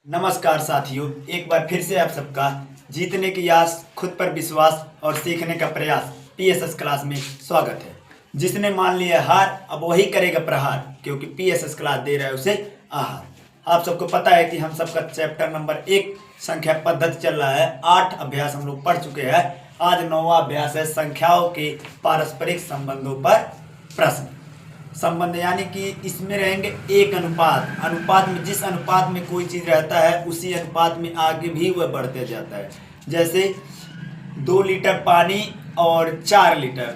नमस्कार साथियों, एक बार फिर से आप सबका जीतने की आस, खुद पर विश्वास और सीखने का प्रयास पीएसएस क्लास में स्वागत है। जिसने मान लिया हार अब वही करेगा प्रहार, क्योंकि पीएसएस क्लास दे रहा है उसे आहार। आप सबको पता है कि हम सबका चैप्टर नंबर 1 संख्या पद्धति चल रहा है। 8 अभ्यास हम लोग पढ़ चुके हैं। आज 9वां अभ्यास है संख्याओं के पारस्परिक संबंधों पर प्रश्न। संबंध यानी कि इसमें रहेंगे एक अनुपात। अनुपात में जिस अनुपात में कोई चीज रहता है उसी अनुपात में आगे भी वह बढ़ते जाता है। जैसे 2 लीटर पानी और 4 लीटर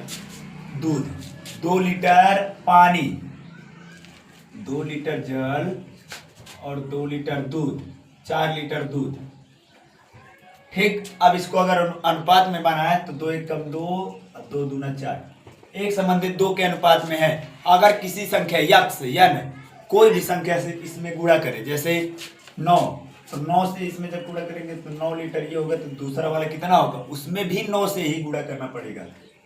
दूध। 2 लीटर पानी, 2 लीटर जल और 2 लीटर दूध, 4 लीटर दूध। ठीक, अब इसको अगर अनुपात में बनाए तो 2 एकम 2, 2 दूना 4। एक संबंधित 2 के अनुपात में है। अगर किसी संख्या यक्ष यानी कोई भी संख्या से इसमें गुणा करें, जैसे 9, तो 9 से इसमें जब गुणा करेंगे तो 9 लीटर ये होगा, तो दूसरा वाला कितना होगा, उसमें भी 9 से ही गुणा करना पड़ेगा।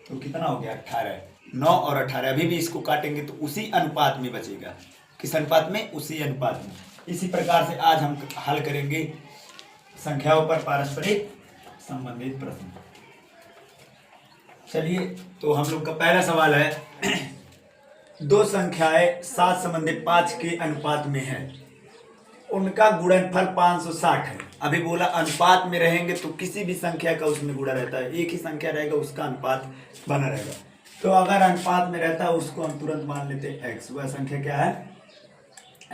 तो कितना हो गया 18। 9 और 18 अभी भी इसको काटेंगे तो उसी अनुपात में बचेगा। किस अनुपात में? उसी अनुपात में। इसी प्रकार से आज हम हल करेंगे संख्याओं पर पारस्परिक संबंधित प्रश्न। चलिए, तो हम लोग का पहला सवाल है 2 संख्याएं 7 संबंधित 5 के अनुपात में है, उनका गुणनफल 560 है। अभी बोला अनुपात में रहेंगे तो किसी भी संख्या का उसमें गुणा रहता है, एक ही संख्या रहेगा उसका अनुपात बना रहेगा। तो अगर अनुपात में रहता है उसको हम तुरंत मान लेते हैं x। वह संख्या क्या है?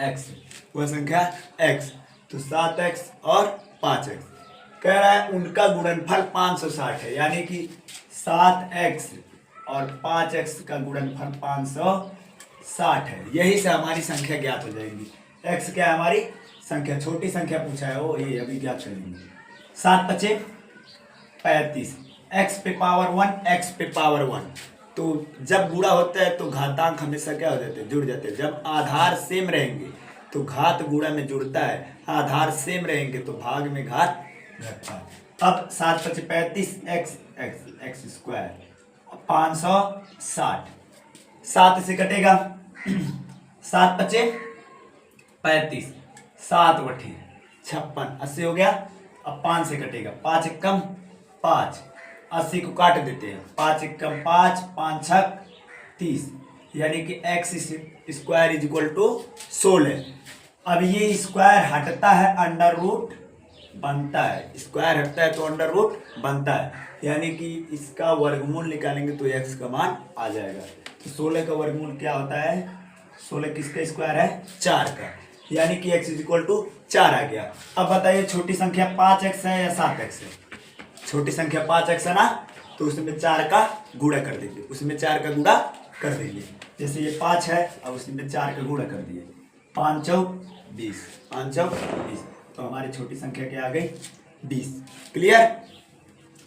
x। वह संख्या x। तो 7x और 5x। कह रहा है उनका गुणनफल 560 है, यानी कि 7x और 5x का गुणनफल 560 है। यही से हमारी संख्या ज्ञात हो जाएगी। x क्या है? हमारी संख्या, छोटी संख्या पूछा है वो, ये अभी ज्ञात करेंगे। 7 पचे 35, x पे पावर 1, x पे पावर 1। तो जब गुणा होता है तो घातांक हमेशा क्या हो जाते हैं? जुड़ जाते हैं। जब आधार सेम रहेंगे तो घात गुणा में जुड़ता है, आधार सेम रहेंगे तो भाग में घात घटता है। अब 7 पचे 35, x स्क्वायर 560। 7 से कटेगा 7 पचे 35, 7 बटे 56, 80 हो गया। अब 5 से कटेगा, 5 एकम 5, 80 को काट देते हैं। 5 एकम 5, 5 छक 30, यानी कि x square is equal to 16। अब ये स्क्वायर हटता है, अंडर रूट बनता है। स्क्वायर हटता है तो अंडर रूट बनता है, यानी कि इसका वर्गमूल निकालेंगे तो x का मान आ जाएगा। तो 16 का वर्गमूल क्या होता है? 16 किसका स्क्वायर है? 4 का, यानी कि x इज इक्वल टू 4 आ गया। अब बताइए छोटी संख्या 5x है या 7x है? छोटी संख्या 5x है ना, तो उसमें 4 का गुणा कर देंगे। उसमें 4 का गुणा कर देंगे। जैसे ये 5 है, अब उसमें 4 का गुणा कर दिए। 5 चौक 20, 5 चौक 20। तो हमारी छोटी संख्या क्या आ गई? 20। क्लियर?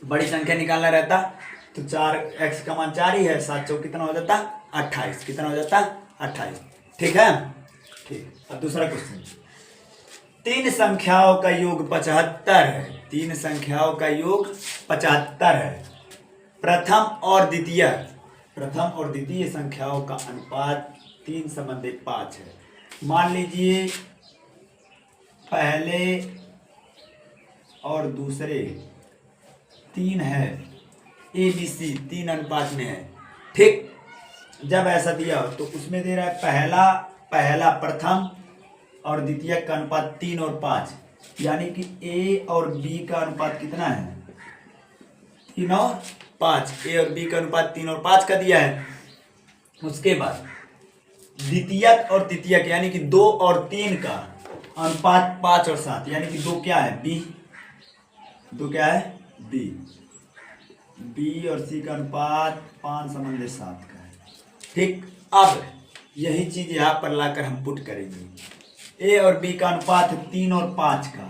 बड़ी संख्या निकालना रहता तो 4x का मान 4 ही है, 7 चौक कितना हो जाता? 28। कितना हो जाता? 28। ठीक है, ठीक। अब दूसरा क्वेश्चन, 3 संख्याओं का योग 75 है। 3 संख्याओं का योग 75 है। प्रथम और द्वितीय संख्याओं का अनुपात 3 संबंधित 5 है। मान लीजिए पहले और दूसरे 3 है, ABC 3 अनुपात में है। ठीक, जब ऐसा दिया तो उसमें दे रहा है पहला प्रथम और द्वितीय का अनुपात 3 और 5, यानी कि A और B का अनुपात कितना है? 3 और 5। A और B का अनुपात 3 और 5 का दिया है। उसके बाद द्वितीयक और तृतीयक यानी कि 2 और 3 का अनुपात 5 और 7, यानी कि 2 क्या है? B। 2 क्या है? B। B और C का अनुपात 5 संबंधित 7 का है। ठीक, अब यही चीज यहाँ पर लाकर हम पुट करेंगे। A और B का अनुपात 3 और 5 का,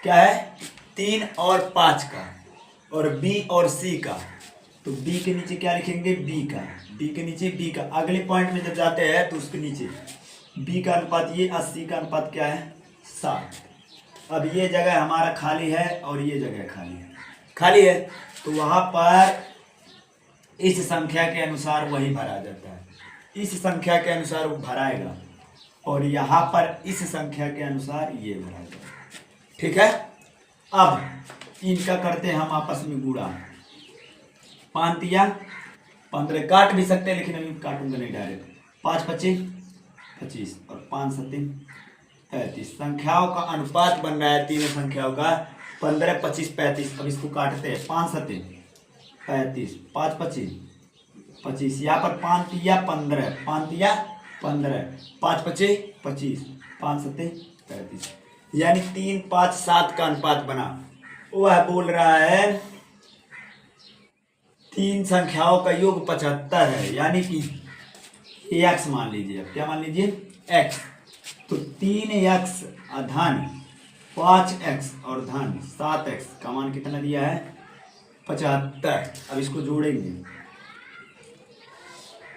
क्या है? 3 और 5 का। और B और C का, तो B के नीचे क्या लिखेंगे? B का। B के नीचे B का। अगले पॉइंट में जब जाते हैं तो उसके नीचे B का अनुपात ये, 80 का अनुपात क्या है? 7। अब ये जगह हमारा खाली है और ये जगह खाली है, तो वहां पर इस संख्या के अनुसार वही भरा जाता है। इस संख्या के अनुसार वो भराएगा और यहाँ पर इस संख्या के अनुसार ये भरा जाएगा। ठीक है। अब इनका करते हैं हम आपस में गुणा। 5 तिया 15, काट भी सकते हैं लेकिन अभी काटूंगा नहीं डायरेक्ट। 5 25 25 और 5 7 35। संख्याओं का अनुपात बन रहा है तीनों संख्याओं का 15 25 35। अब इसको काटते हैं। 5 7 35, 5 25 25, यहाँ पर 5 तिया 15, 5 तिया 15, 5 25 25, 5 7 35, यानी 3 5 7 का अनुपात बना। वह बोल रहा है तीन संख्याओं का योग 75 है, यानी कि x मान लीजिए। अब क्या मान लीजिए? x। तो 3x धन 5x और धन 7x का मान कितना दिया है? 75। अब इसको जोड़ेंगे।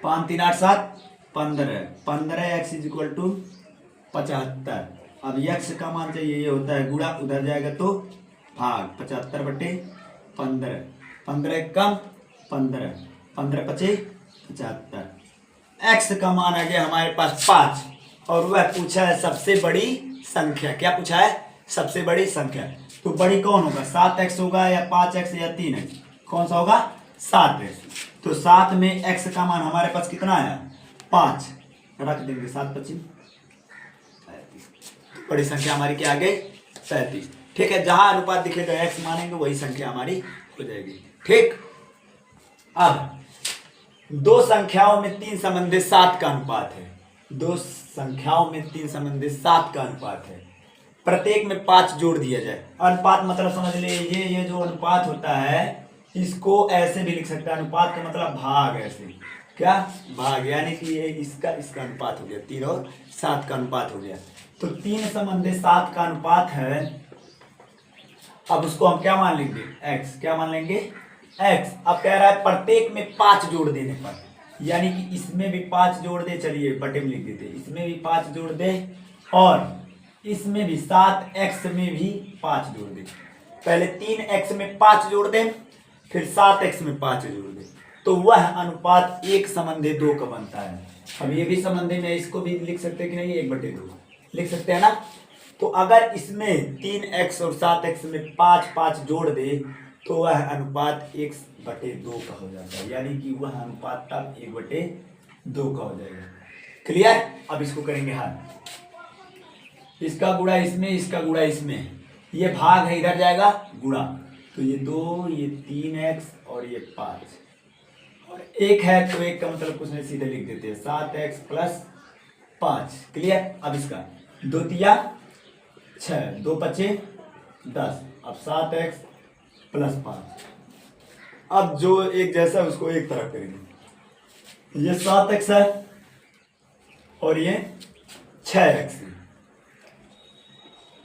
5 3 8 7 15, 15x इज इक्वल टू 75। अब x का मान चाहिए, ये होता है गुणा, उधर जाएगा तो भाग। 75 बटे 15, 15 कम 15, 15 25 75। x का मान आ गया हमारे पास 5, और वह पूछा है सबसे बड़ी संख्या। क्या पूछा है? सबसे बड़ी संख्या। तो बड़ी कौन होगा? 7x होगा या 5x या 3x? कौन सा होगा? 7x। तो 7 में x का मान हमारे पास कितना आया? 5 रख देंगे। 7 25 35। बड़ी संख्या हमारी क्या आ गई? 35। ठीक है, जहां अनुपात दिखेगा x मानेंगे वही संख्या हमारी हो जाएगी। ठीक। अब दो संख्याओं में 3 संबंधित 7 का अनुपात है। दो संख्याओं में 3 संबंधित 7 का अनुपात है। प्रत्येक में 5 जोड़ दिया जाए। अनुपात मतलब समझ लीजिए, ये जो अनुपात होता है इसको ऐसे भी लिख सकते हैं। अनुपात का मतलब भाग। ऐसे क्या? भाग, यानी कि ये इसका अनुपात हो गया। 3 और 7 का अनुपात हो गया। तो 3 संबंधित 7 का अनुपात है। अब उसको हम क्या मान लेंगे? x। क्या मान लेंगे? x। अब कह रहा है प्रत्येक में 5 जोड़ देने पर, यानी कि इसमें भी 5 जोड़ दे। चलिए बटे में लिख देते, इसमें भी 5 जोड़ दे और इसमें भी 7x में भी 5 जोड़ दे। पहले 3x में 5 जोड़ दे, फिर 7x में 5 जोड़ दे, तो वह अनुपात 1 संबंधी 2 का बनता है। अब ये भी संबंधी में इसको भी लिख सकते हैं कि नहीं? 1/2 लिख सकते हैं ना। तो अगर इसमें 3x और 7x में 5 5 जोड़ दे तो वह अनुपात 1/2 का हो जाता है, यानी कि वह अनुपात तब 1/2 का हो जाएगा। क्लियर? अब इसको करेंगे हल। इसका गुणा इसमें, इसका गुणा इसमें, ये भाग है, इधर जाएगा गुणा। तो ये 2, ये 3x और ये 5 और 1 है, तो 1 का मतलब कुछ नहीं, सीधे लिख देते हैं 7x प्लस 5। क्लियर? अब इसका 2 तिया 6, 2 25 10। अब 7x प्लस 5। अब जो एक जैसा है उसको एक तरफ करेंगे। ये 7x है और ये 6x है।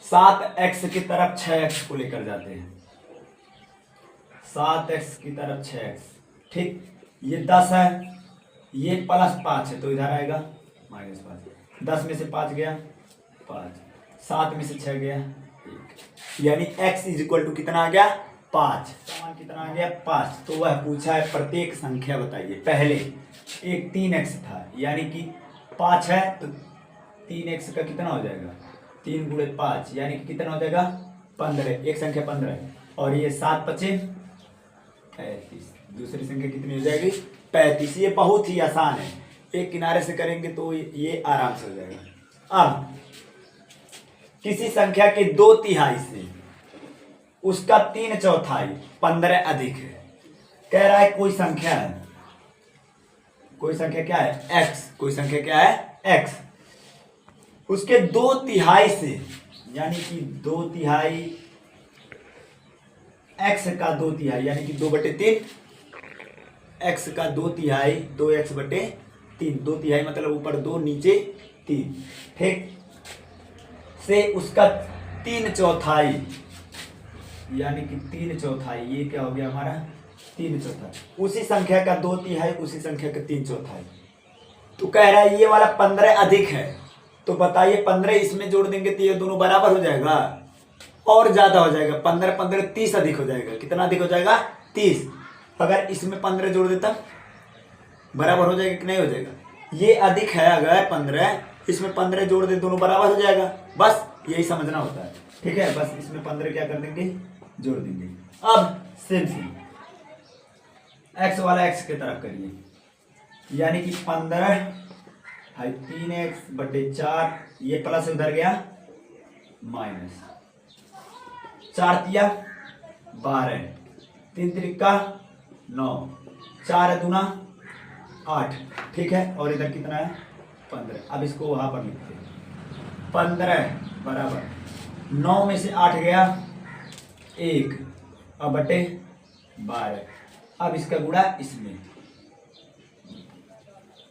7x की तरफ 6x को लेकर जाते हैं। 7x की तरफ 6x। ठीक। ये 10 है, ये प्लस 5 है, तो इधर आएगा -5। 10 में से 5 गया 5, 7 में से 6 गया 1, यानी x इज इक्वल टू कितना आ गया? 5। समान कितना आ गया? 5। तो वह पूछा है प्रत्येक संख्या बताइए। पहले एक 3x था, यानी कि 5 है तो 3x का कितना हो जाएगा? 3 गुणे 5, यानी कि कितना हो जाएगा? 15। एक संख्या 15 है, और ये 7 25 35। दूसरी संख्या कितनी हो जाएगी? 35। ये बहुत ही आसान है, एक किनारे से करेंगे तो ये आराम से हो जाएगा। अब किसी संख्या के 2/3 से उसका 3/4 15 अधिक है। कह रहा है कोई संख्या है, कोई संख्या क्या है? x। कोई संख्या क्या है? x। उसके 2/3 से, यानी कि 2/3 x का 2/3, यानी कि 2/3 x का 2/3, 2x/3। 2/3 मतलब ऊपर 2 नीचे 3। ठीक। से उसका 3/4, यानी कि 3/4, ये क्या हो गया हमारा? 3/4। उसी संख्या का 2/3, उसी संख्या का 3/4। तो कह रहा है ये वाला 15 अधिक है, तो बताइए 15 इसमें जोड़ देंगे तो ये दोनों बराबर हो जाएगा, और ज्यादा हो जाएगा। 15 15 30 अधिक हो जाएगा। कितना अधिक हो जाएगा? 30। अगर इसमें 15 जोड़ देता बराबर हो जाएगा कि नहीं हो जाएगा? ये अधिक है, अगर 15 इसमें 15 जोड़ दे दोनों बराबर हो जाएगा। बस यही समझना होता है। ठीक है, बस इसमें 15 क्या कर देंगे, जोड़ देंगे। अब सेम एक्स वाला एक्स की तरफ करिए, यानी कि 15 है 3x/4, ये प्लस उधर गया माइनस, 4 तिया 12, 3 त्रिका 9, 4 दूना 8, ठीक है। और इधर कितना है 15। अब इसको वहां पर लिखते हैं, 15 बराबर 9 में से 8 गया 1 अब बटे 12। अब इसका गुणा इसमें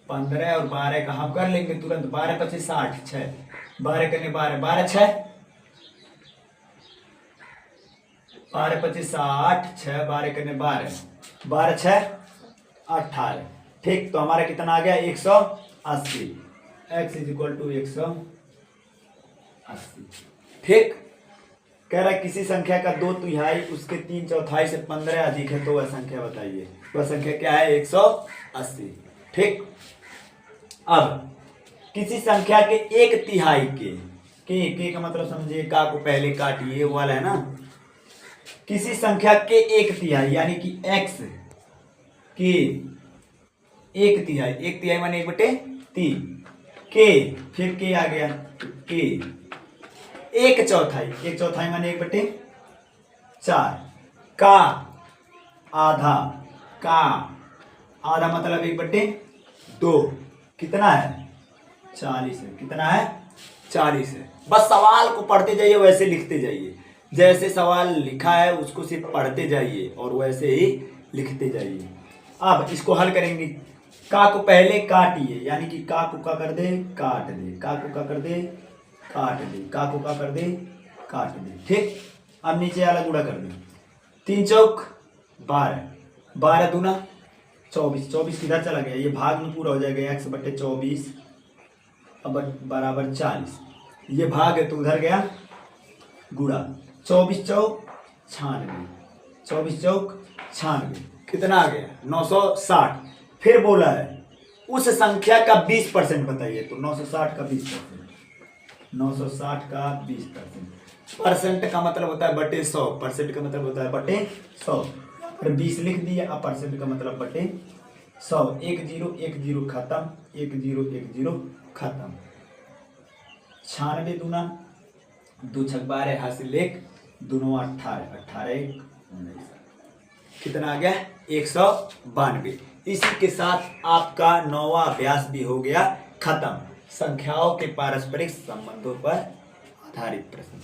15 और 12 का हम कर लेंगे तुरंत, 12 × 5 = 60, 6 12 करने 12, 12 6 12 × 5 = 60, 6 12 करने 12, 12 6 18, ठीक। तो हमारा कितना आ गया 180, x = 180, ठीक। कह रहा है किसी संख्या का 2/3 उसके 3/4 से 15 अधिक है तो वह संख्या बताइए। वह संख्या क्या है 180, ठीक। अब किसी संख्या के 1/3 के का मतलब समझिए, का को पहले काटिए, वो वाला है ना। किसी संख्या के 1/3 यानी कि x के 1/3, 1/3 माने 1/3 के, फिर के आ गया के 1/4, 1/4 माने 1/4 का आधा, का आधा मतलब 1/2, कितना है 40 है, कितना है 40 है। बस सवाल को पढ़ते जाइए, वैसे लिखते जाइए, जैसे सवाल लिखा है उसको सिर्फ पढ़ते जाइए और वैसे ही लिखते जाइए। अब इसको हल करेंगे, का को पहले काटिए, यानी कि का को का कर दे काट दे, का को का कर दे काट दे, का को का कर दे काट दे, ठीक। अब नीचे वाला गुणा कर दे, 3 चौक 12, 12 दूना 24, 24 किधर चला गया, ये भाग में पूरा हो जाएगा, x/24 अब बराबर 40, ये भाग है तो उधर गया गुणा, 24 चौक 96, 24 चौक 96, कितना आ गया 960। फिर बोला है उस संख्या का 20% बताइए, तो 960 का 20%, 960 का 20%, परसेंट का मतलब होता है बटे 100, परसेंट का मतलब होता है बटे 100, फिर 20 लिख दिया, अब परसेंट का मतलब बटे 100, 1 0 1 0 खत्म, 1 0 1 0 खत्म, 96 दूना 2 छक 12 हासिल 1 दोनों 18, 18 1 19, कितना आ गया 192। इसी के साथ आपका 9वां अभ्यास भी हो गया खत्म, संख्याओं के पारस्परिक संबंधों पर आधारित प्रश्न।